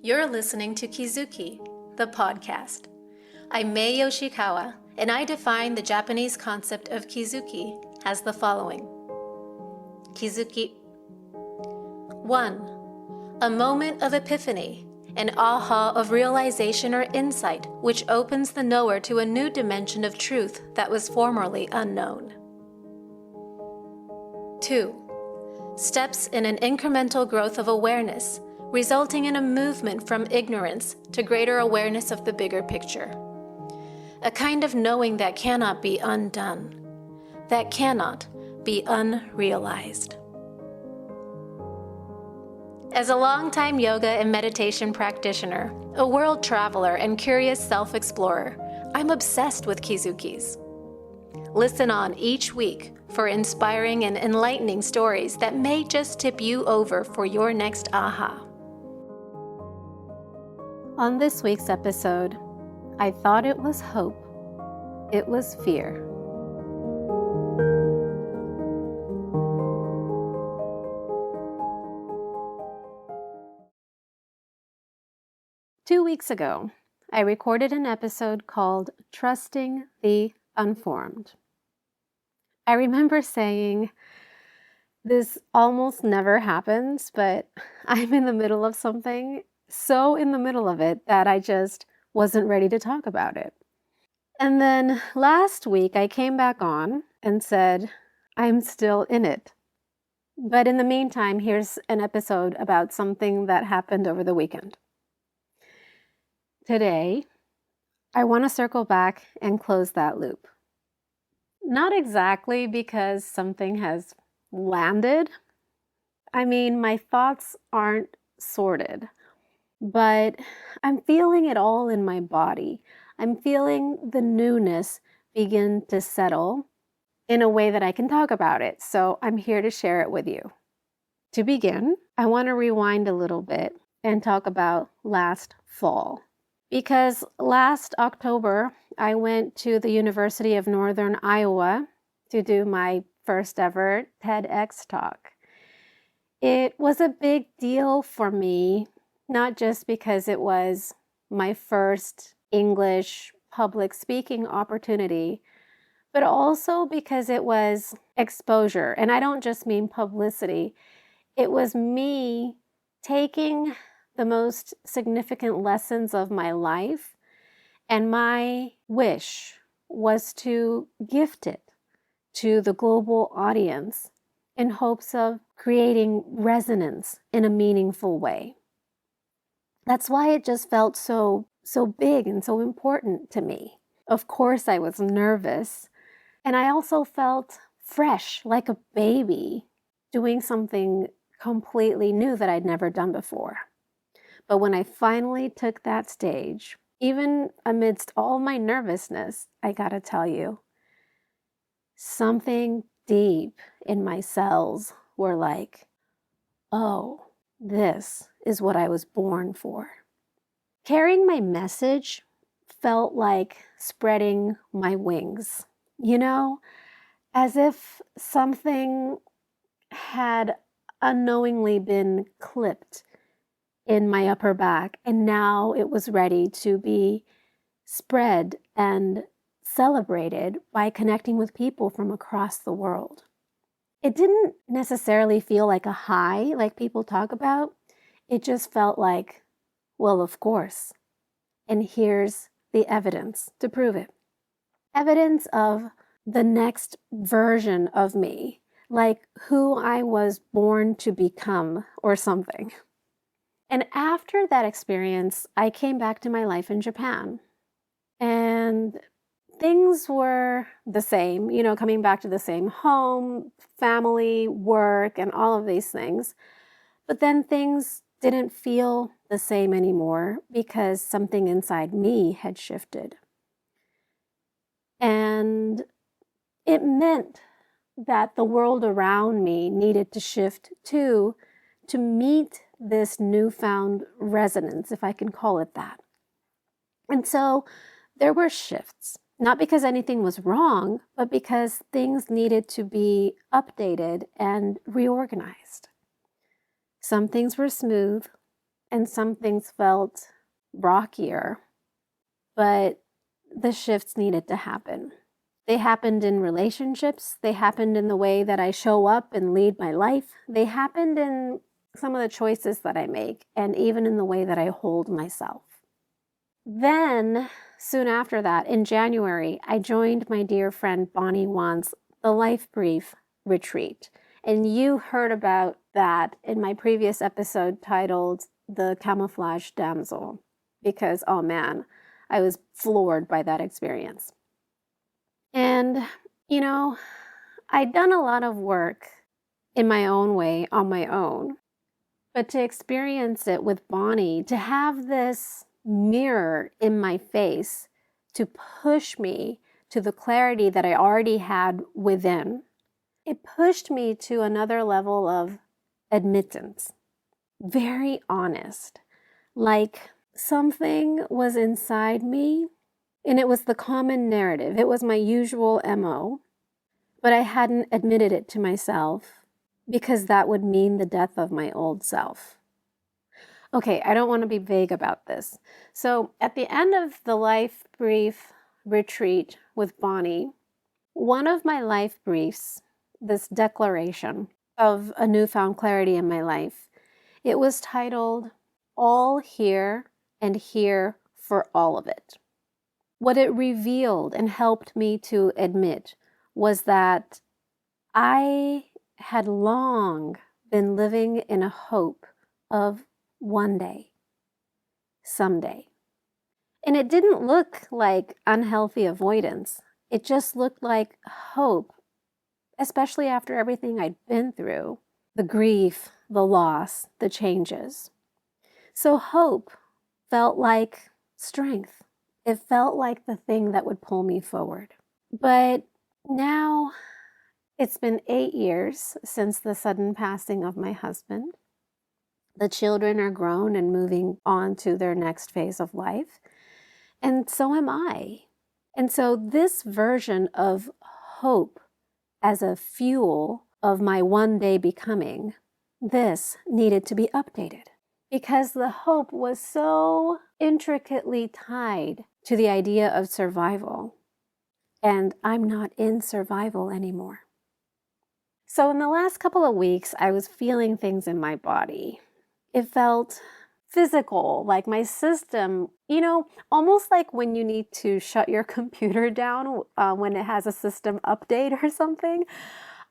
You're listening to Kizuki, the podcast. I'm Mae Yoshikawa, and I define the Japanese concept of Kizuki as the following. Kizuki 1. A moment of epiphany, an aha of realization or insight which opens the knower to a new dimension of truth that was formerly unknown. 2. Steps in an incremental growth of awareness, resulting in a movement from ignorance to greater awareness of the bigger picture. A kind of knowing that cannot be undone, that cannot be unrealized. As a longtime yoga and meditation practitioner, a world traveler, and curious self-explorer, I'm obsessed with Kizukis. Listen on each week for inspiring and enlightening stories that may just tip you over for your next aha. On this week's episode, I thought it was hope. It was fear. Two weeks ago, I recorded an episode called Trusting the Unformed. I remember saying, this almost never happens, but I'm in the middle of something, so in the middle of it that I just wasn't ready to talk about it. And then last week I came back on and said, I'm still in it. But in the meantime, here's an episode about something that happened over the weekend. Today, I want to circle back and close that loop. Not exactly because something has landed. I mean, my thoughts aren't sorted. But I'm feeling it all in my body. I'm feeling the newness begin to settle in a way that I can talk about it. So I'm here to share it with you. To begin, I want to rewind a little bit and talk about last fall. Because last October, I went to the University of Northern Iowa to do my first ever TEDx talk. It was a big deal for me. Not just because it was my first English public speaking opportunity, but also because it was exposure. And I don't just mean publicity. It was me taking the most significant lessons of my life, and my wish was to gift it to the global audience in hopes of creating resonance in a meaningful way. That's why it just felt so big and so important to me. Of course, I was nervous, and I also felt fresh, like a baby, doing something completely new that I'd never done before. But when I finally took that stage, even amidst all my nervousness, I gotta tell you, something deep in my cells were like, oh, this is what I was born for. Carrying my message felt like spreading my wings, as if something had unknowingly been clipped in my upper back, and now it was ready to be spread and celebrated by connecting with people from across the world. It didn't necessarily feel like a high, like people talk about. It just felt like, well, of course. And here's the evidence to prove it. Evidence of the next version of me, like who I was born to become or something. And after that experience, I came back to my life in Japan. And things were the same, coming back to the same home, family, work, and all of these things. But then things didn't feel the same anymore because something inside me had shifted. And it meant that the world around me needed to shift too, to meet this newfound resonance, if I can call it that. And so there were shifts. Not because anything was wrong, but because things needed to be updated and reorganized. Some things were smooth, and some things felt rockier, but the shifts needed to happen. They happened in relationships. They happened in the way that I show up and lead my life. They happened in some of the choices that I make, and even in the way that I hold myself. Then, soon after that, in January, I joined my dear friend Bonnie Wan's The Life Brief retreat. And you heard about that in my previous episode titled The Camouflage Damsel, because, oh man, I was floored by that experience. And, you know, I'd done a lot of work in my own way, on my own, but to experience it with Bonnie, to have this mirror in my face to push me to the clarity that I already had within, it pushed me to another level of admittance. Very honest. Like something was inside me, and it was the common narrative. It was my usual MO, but I hadn't admitted it to myself because that would mean the death of my old self. Okay, I don't want to be vague about this. So at the end of the Life Brief retreat with Bonnie, one of my life briefs, this declaration of a newfound clarity in my life, it was titled, All Here and Here for All of It. What it revealed and helped me to admit was that I had long been living in a hope of one day, someday. And it didn't look like unhealthy avoidance. It just looked like hope, especially after everything I'd been through, the grief, the loss, the changes. So hope felt like strength. It felt like the thing that would pull me forward. But now it's been 8 years since the sudden passing of my husband. The children are grown and moving on to their next phase of life. And so am I. And so this version of hope as a fuel of my one day becoming, this needed to be updated because the hope was so intricately tied to the idea of survival. And I'm not in survival anymore. So in the last couple of weeks, I was feeling things in my body. It felt physical, like my system, almost like when you need to shut your computer down when it has a system update or something.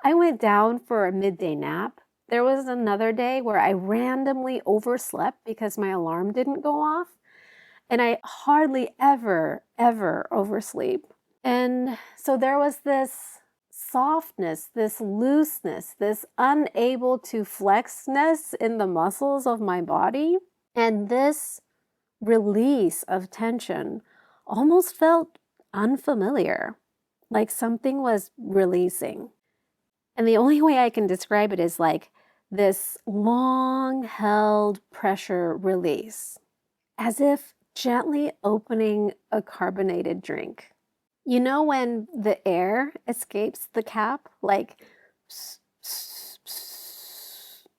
I went down for a midday nap. There was another day where I randomly overslept because my alarm didn't go off. And I hardly ever oversleep. And so there was this softness, this looseness, this unable to flexness in the muscles of my body. And this release of tension almost felt unfamiliar, like something was releasing. And the only way I can describe it is like this long held pressure release, as if gently opening a carbonated drink. You know when the air escapes the cap, like,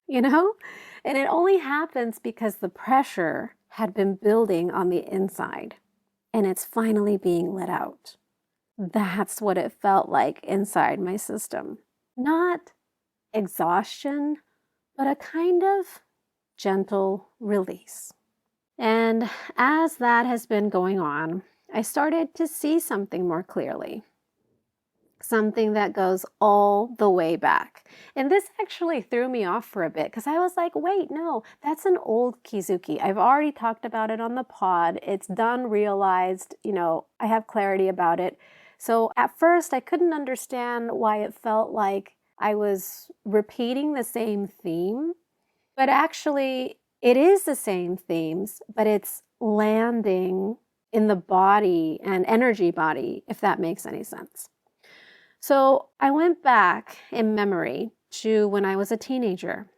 And it only happens because the pressure had been building on the inside, and it's finally being let out. That's what it felt like inside my system. Not exhaustion, but a kind of gentle release. And as that has been going on, I started to see something more clearly. Something that goes all the way back. And this actually threw me off for a bit because I was like, wait, no, that's an old Kizuki. I've already talked about it on the pod. It's done, realized, I have clarity about it. So at first I couldn't understand why it felt like I was repeating the same theme, but actually it is the same themes, but it's landing in the body and energy body, if that makes any sense. So I went back in memory to when I was a teenager,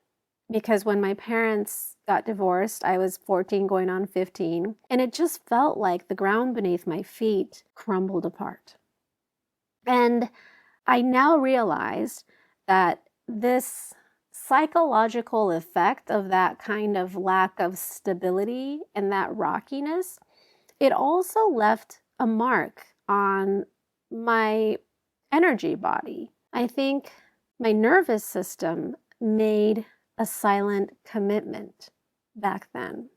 because when my parents got divorced, I was 14 going on 15, and it just felt like the ground beneath my feet crumbled apart. And I now realized that this psychological effect of that kind of lack of stability and that rockiness, it also left a mark on my energy body. I think my nervous system made a silent commitment back then.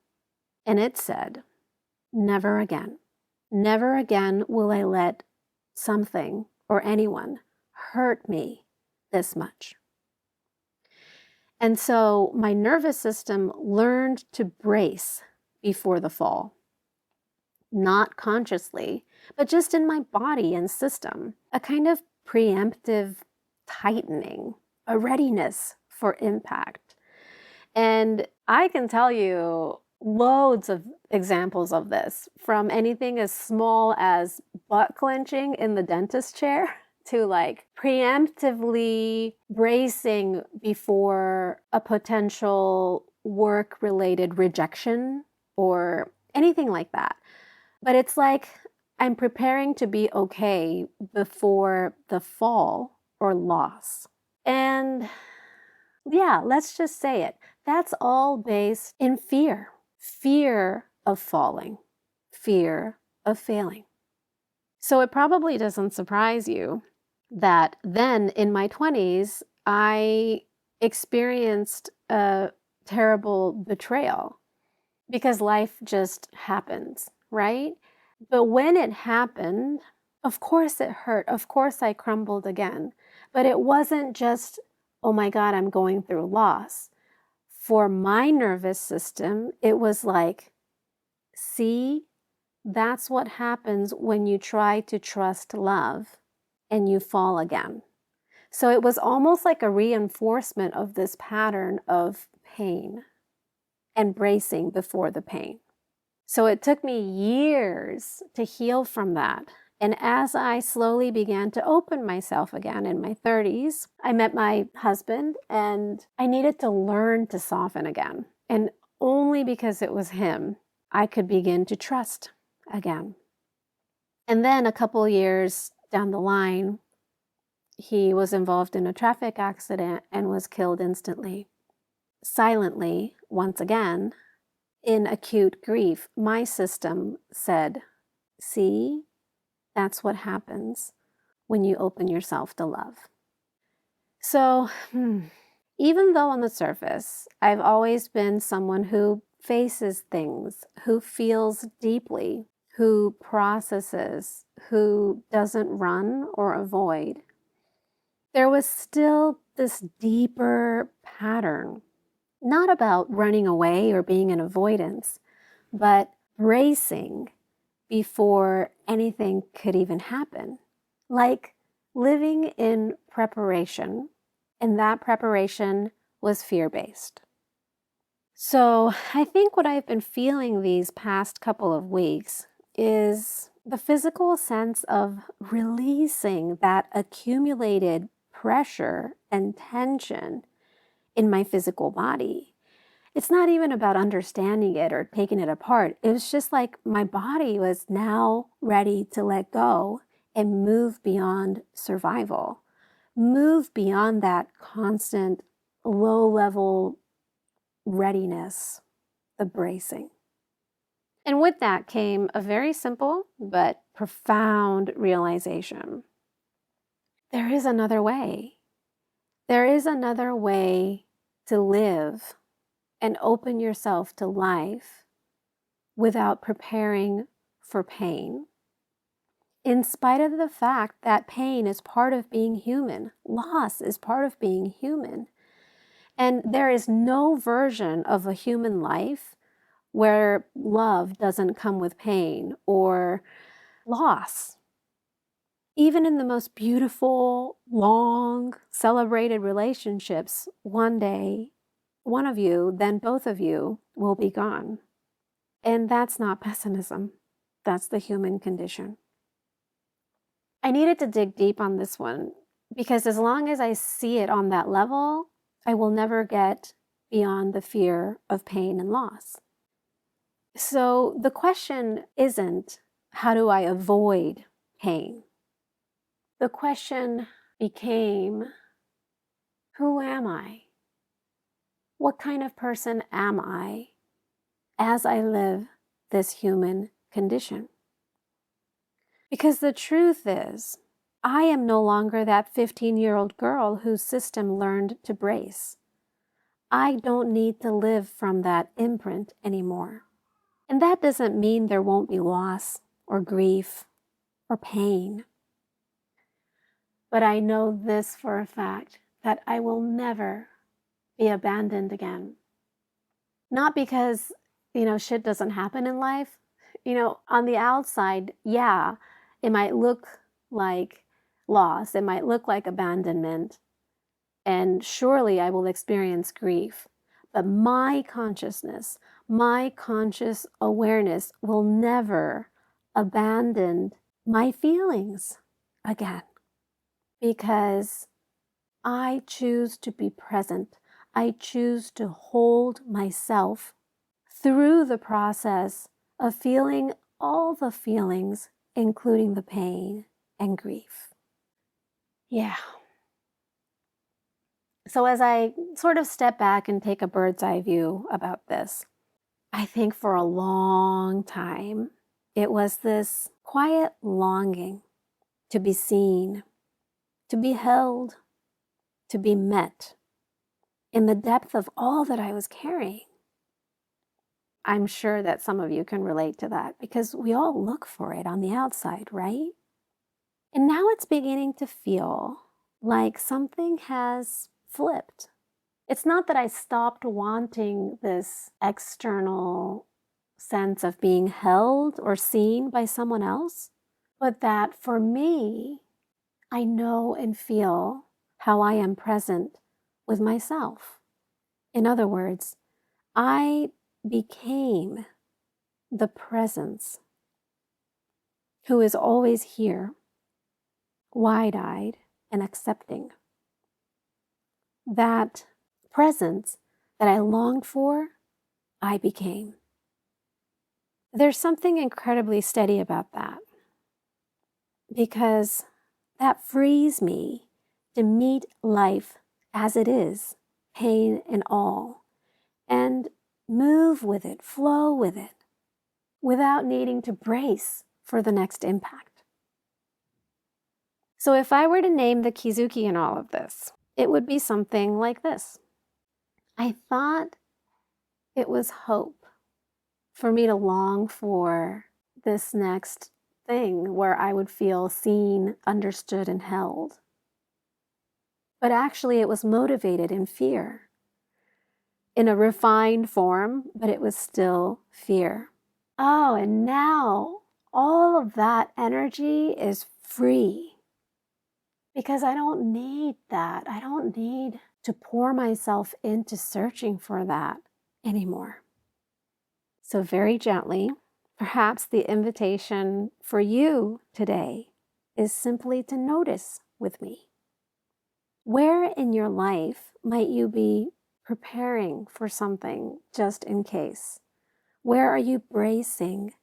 And it said, never again. Never again will I let something or anyone hurt me this much. And so my nervous system learned to brace before the fall. Not consciously, but just in my body and system. A kind of preemptive tightening, a readiness for impact. And I can tell you loads of examples of this, from anything as small as butt clenching in the dentist chair to like preemptively bracing before a potential work-related rejection or anything like that. But it's like I'm preparing to be okay before the fall or loss. And yeah, let's just say it. That's all based in fear. Fear of falling, fear of failing. So it probably doesn't surprise you that then in my 20s, I experienced a terrible betrayal because life just happens, right? But when it happened, of course it hurt. Of course I crumbled again. But it wasn't just, oh my God, I'm going through loss. For my nervous system, it was like, see, that's what happens when you try to trust love and you fall again. So it was almost like a reinforcement of this pattern of pain and bracing before the pain. So it took me years to heal from that. And as I slowly began to open myself again in my 30s, I met my husband and I needed to learn to soften again. And only because it was him, I could begin to trust again. And then a couple years down the line, he was involved in a traffic accident and was killed instantly. Silently, once again, in acute grief, my system said, see, that's what happens when you open yourself to love. So, even though on the surface, I've always been someone who faces things, who feels deeply, who processes, who doesn't run or avoid, there was still this deeper pattern, not about running away or being in avoidance, but bracing before anything could even happen. Like living in preparation, and that preparation was fear-based. So I think what I've been feeling these past couple of weeks is the physical sense of releasing that accumulated pressure and tension in my physical body. It's not even about understanding it or taking it apart. It was just like my body was now ready to let go and move beyond survival, move beyond that constant low-level readiness, the bracing. And with that came a very simple but profound realization. There is another way. There is another way to live and open yourself to life without preparing for pain. In spite of the fact that pain is part of being human, loss is part of being human. And there is no version of a human life where love doesn't come with pain or loss. Even in the most beautiful, long, celebrated relationships, one day, one of you, then both of you will be gone. And that's not pessimism. That's the human condition. I needed to dig deep on this one because as long as I see it on that level, I will never get beyond the fear of pain and loss. So the question isn't, how do I avoid pain? The question became, who am I? What kind of person am I as I live this human condition? Because the truth is, I am no longer that 15-year-old girl whose system learned to brace. I don't need to live from that imprint anymore. And that doesn't mean there won't be loss or grief or pain. But I know this for a fact, that I will never be abandoned again. Not because, shit doesn't happen in life. On the outside, yeah, it might look like loss. It might look like abandonment. And surely I will experience grief. But my consciousness, my conscious awareness will never abandon my feelings again. Because I choose to be present. I choose to hold myself through the process of feeling all the feelings, including the pain and grief. Yeah. So as I sort of step back and take a bird's eye view about this, I think for a long time, it was this quiet longing to be seen, to be held, to be met in the depth of all that I was carrying. I'm sure that some of you can relate to that because we all look for it on the outside, right? And now it's beginning to feel like something has flipped. It's not that I stopped wanting this external sense of being held or seen by someone else, but that for me, I know and feel how I am present with myself. In other words, I became the presence who is always here, wide-eyed and accepting. That presence that I longed for, I became. There's something incredibly steady about that because that frees me to meet life as it is, pain and all, and move with it, flow with it, without needing to brace for the next impact. So if I were to name the Kizuki in all of this, it would be something like this. I thought it was hope for me to long for this next thing where I would feel seen, understood, and held. But actually it was motivated in fear. In a refined form, but it was still fear. Oh, and now all of that energy is free because I don't need that. I don't need to pour myself into searching for that anymore. So very gently, perhaps the invitation for you today is simply to notice with me. Where in your life might you be preparing for something just in case? Where are you bracing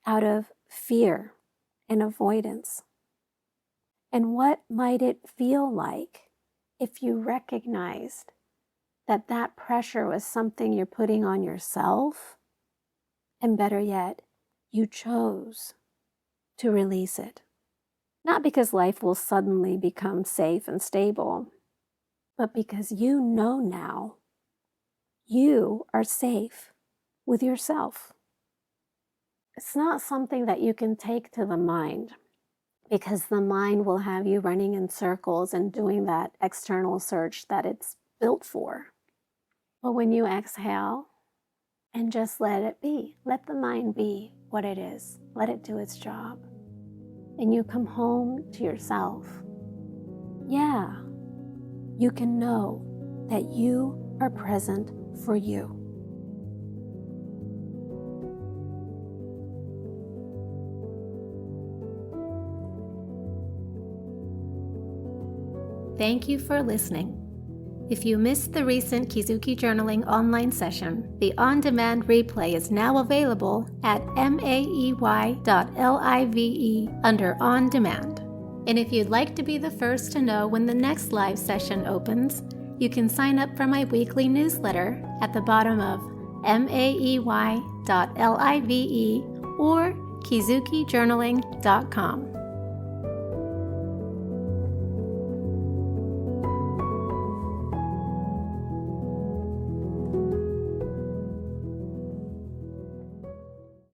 out of fear and avoidance? And what might it feel like if you recognized that that pressure was something you're putting on yourself? And better yet, you chose to release it. Not because life will suddenly become safe and stable, but because you know now you are safe with yourself. It's not something that you can take to the mind because the mind will have you running in circles and doing that external search that it's built for. But when you exhale and just let it be, let the mind be what it is, let it do its job, and you come home to yourself, yeah, you can know that you are present for you. Thank you for listening. If you missed the recent Kizuki Journaling online session, the on-demand replay is now available at maey.live under On Demand. And if you'd like to be the first to know when the next live session opens, You can sign up for my weekly newsletter at the bottom of maey.live or kizukijournaling.com.